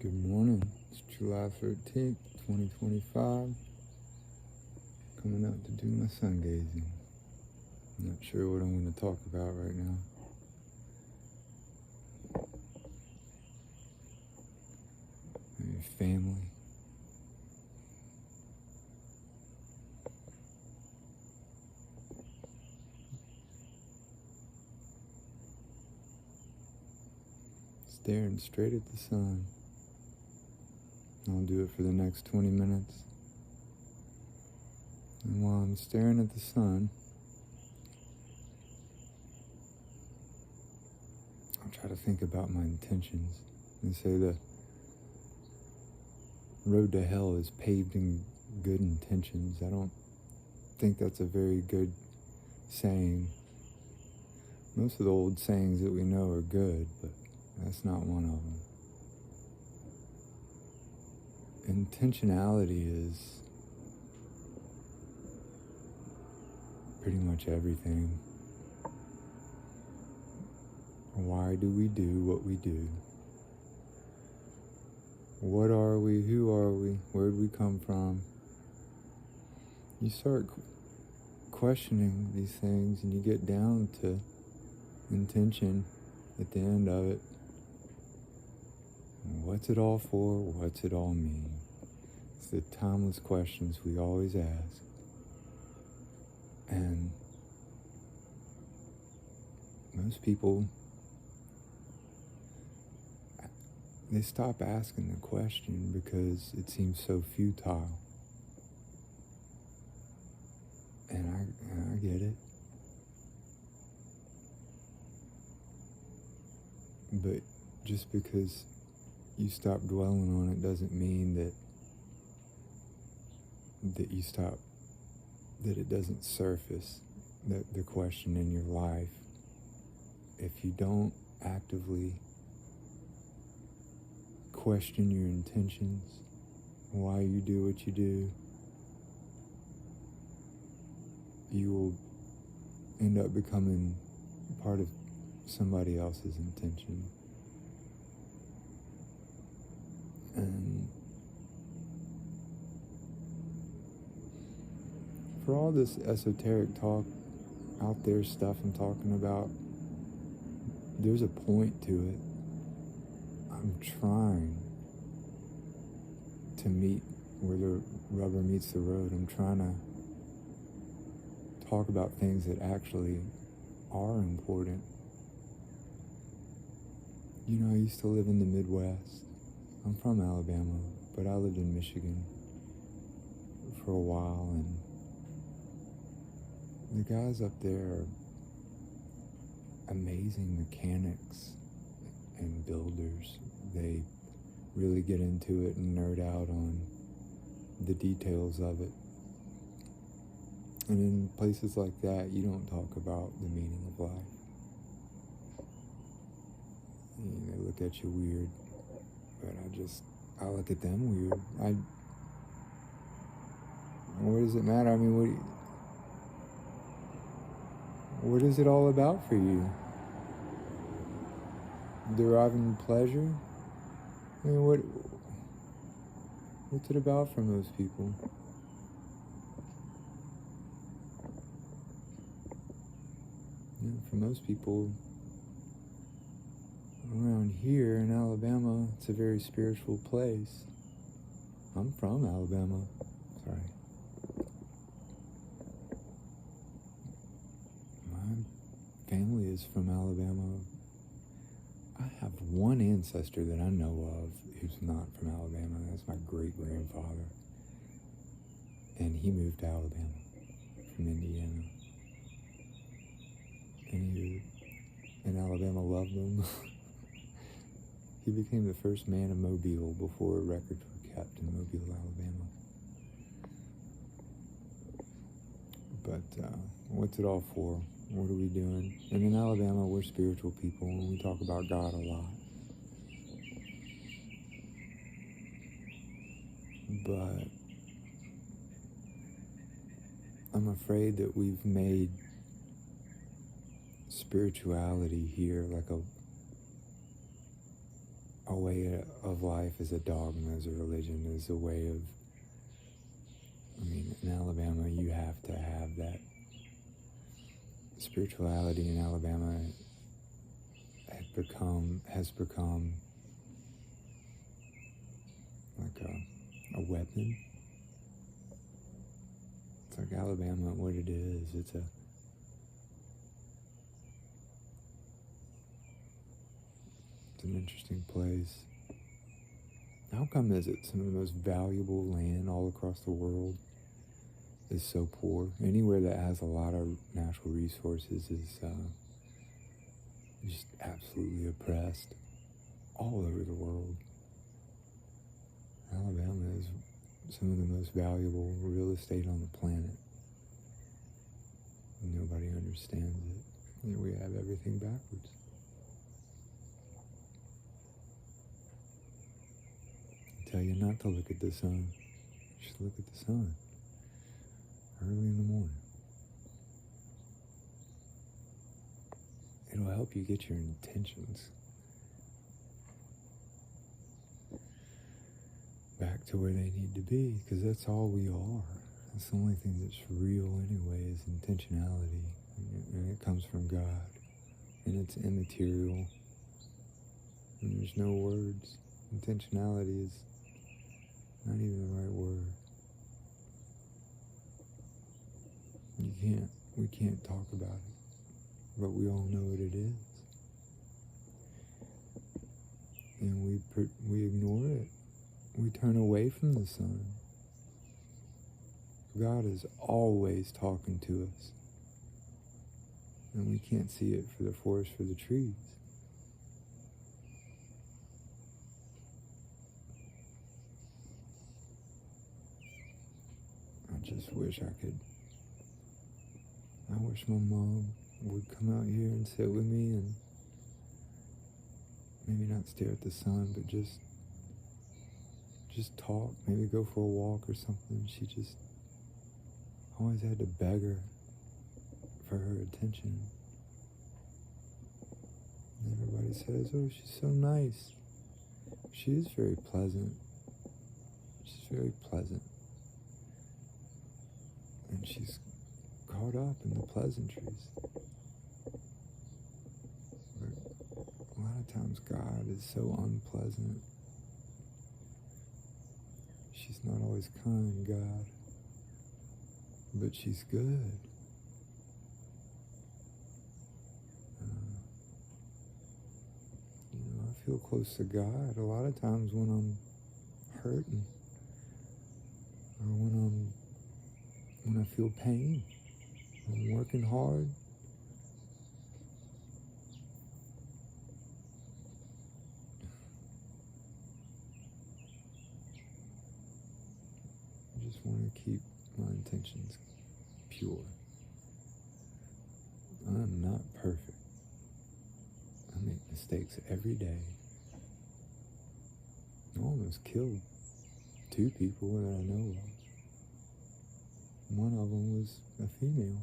Good morning. It's July 13th, 2025. Coming out to do my sun gazing. I'm not sure what I'm going to talk about right now. Maybe family. Staring straight at the sun. I'll do it for the next 20 minutes. And while I'm staring at the sun, I'll try to think about my intentions. They say the road to hell is paved in good intentions. I don't think that's a very good saying. Most of the old sayings that we know are good, but that's not one of them. Intentionality is pretty much everything. Why do we do what we do? What are we? Who are we? Where did we come from? You start questioning these things and you get down to intention at the end of it. What's it all for? What's it all mean? It's the timeless questions we always ask. And most people, they stop asking the question because it seems so futile. And I get it. But just because you stop dwelling on it doesn't mean that it doesn't surface, the question in your life. If you don't actively question your intentions, why you do what you do, you will end up becoming part of somebody else's intention. And for all this esoteric talk, out there stuff I'm talking about, there's a point to it. I'm trying to meet where the rubber meets the road. I'm trying to talk about things that actually are important. You know, I used to live in the Midwest. I'm from Alabama, but I lived in Michigan for a while, and the guys up there are amazing mechanics and builders. They really get into it and nerd out on the details of it. And in places like that, you don't talk about the meaning of life. They look at you weird, but I look at them weird. What does it matter? I mean, what is it all about for you? Deriving pleasure? I mean, what's it about for most people? For most people around here in Alabama, it's a very spiritual place. I'm from Alabama. Sorry. My family is from Alabama. I have one ancestor that I know of who's not from Alabama. That's my great-grandfather. And he moved to Alabama from Indiana. And Alabama loved him. He became the first man in Mobile before records were kept in Mobile, Alabama. But what's it all for? What are we doing? And in Alabama, we're spiritual people, and we talk about God a lot. But I'm afraid that we've made spirituality here like a a way of life, as a dogma, as a religion, as a way of, in Alabama, you have to have that. Spirituality in Alabama has become like a weapon. It's like Alabama, what it is. It's an interesting place. How come is it some of the most valuable land all across the world is so poor? Anywhere that has a lot of natural resources is just absolutely oppressed all over the world. Alabama is some of the most valuable real estate on the planet. Nobody understands it. We have everything backwards. I tell you not to look at the sun. You should look at the sun early in the morning. It'll help you get your intentions back to where they need to be, because that's all we are. That's the only thing that's real anyway, is intentionality, and it comes from God, and it's immaterial, and there's no words. Intentionality is not even the right word. We can't talk about it, but we all know what it is, and we ignore it. We turn away from the sun. God is always talking to us, and we can't see it for the forest for the trees. I just wish I wish my mom would come out here and sit with me and maybe not stare at the sun, but just talk, maybe go for a walk or something. She just always had to beg her for her attention. And everybody says, oh, she's so nice. She is very pleasant. She's very pleasant. And she's caught up in the pleasantries. But a lot of times God is so unpleasant. She's not always kind, God, but she's good. I feel close to God a lot of times when I'm hurting, or when I feel pain. I'm working hard. I just want to keep my intentions pure. I'm not perfect. I make mistakes every day. I almost killed 2 people that I know of. One of them was a female.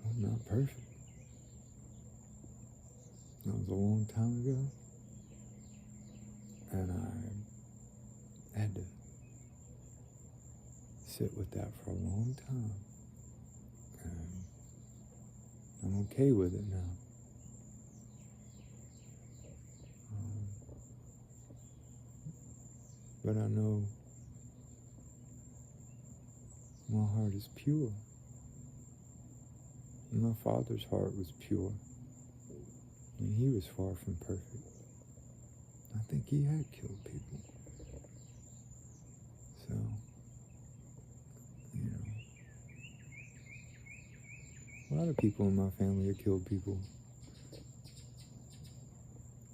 I'm not perfect. That was a long time ago. And I had to sit with that for a long time. And I'm okay with it now. But I know my heart is pure. And my father's heart was pure. And he was far from perfect. I think he had killed people. So, a lot of people in my family have killed people.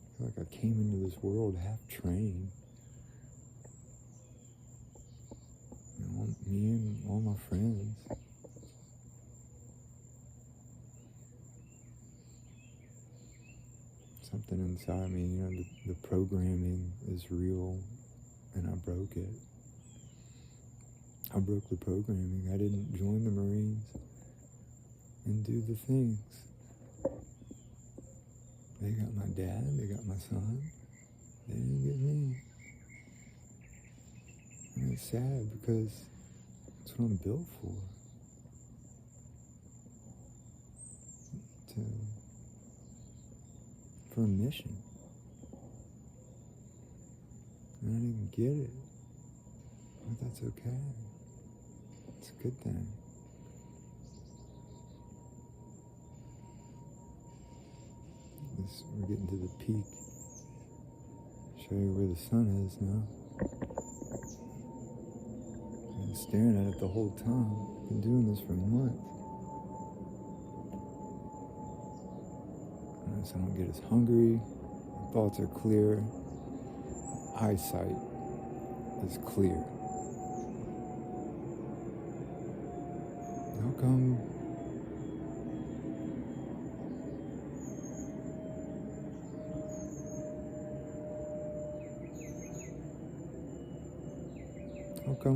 I feel like I came into this world half-trained. Me and all my friends. Something inside me, the programming is real, and I broke it. I broke the programming. I didn't join the Marines and do the things They got my dad, they got my son, they didn't get me. And it's sad because that's what I'm built for. For a mission. And I didn't get it. But that's okay. It's a good thing. We're getting to the peak. Show you where the sun is now. I've been staring at it the whole time. Been doing this for months. So I don't get as hungry. My thoughts are clear. Eyesight is clear. How come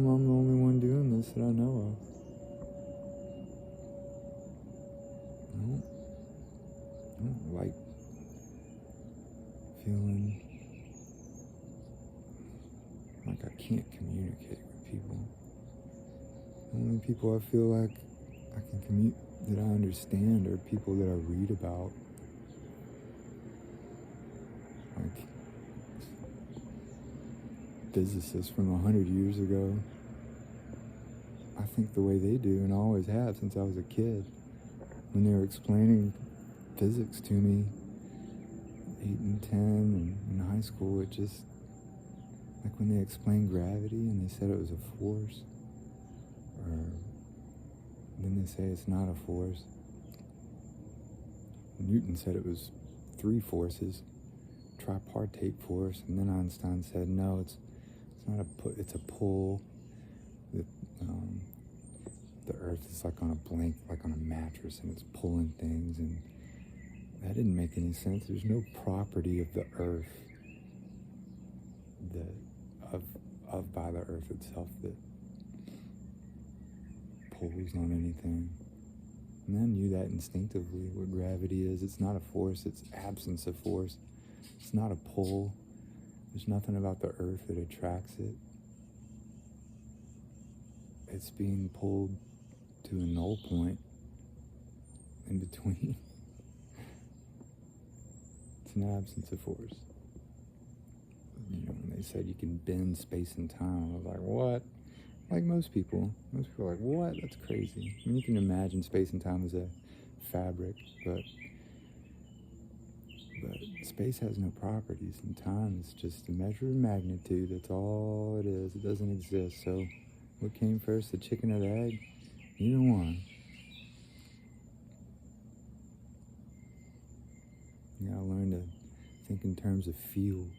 I'm the only one doing this that I know of? I don't like feeling like I can't communicate with people. The only people I feel like I can that I understand are people that I read about. Like physicists from 100 years ago. I think the way they do, and I always have since I was a kid. When they were explaining physics to me, 8 and 10 and in high school, it just, like when they explained gravity and they said it was a force, or then they say it's not a force. Newton said it was 3 forces, tripartite force, and then Einstein said no, it's not it's a pull. The earth is like on a blank, like on a mattress, and it's pulling things, and that didn't make any sense. There's no property of the earth by the earth itself that pulls on anything. And I knew that instinctively, what gravity is. It's not a force, it's absence of force. It's not a pull. There's nothing about the earth that attracts it. It's being pulled to a null point in between. It's an absence of force. You know, when they said you can bend space and time, I was like, what? Like most people are like, what? That's crazy. I mean, you can imagine space and time as a fabric, but space has no properties, and time is just a measure of magnitude. That's all it is. It doesn't exist. So what came first, the chicken or the egg? Either one. You gotta learn to think in terms of fields.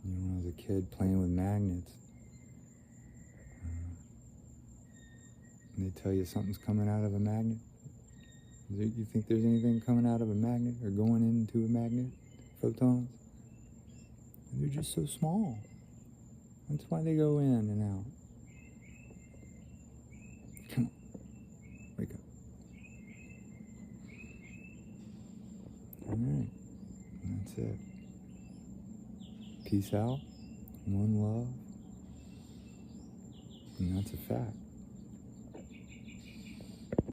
You know, when I was a kid playing with magnets, and they tell you something's coming out of a magnet. You think there's anything coming out of a magnet or going into a magnet? Photons? They're just so small. That's why they go in and out. Come on. Wake up. Alright. That's it. Peace out. One love. And that's a fact.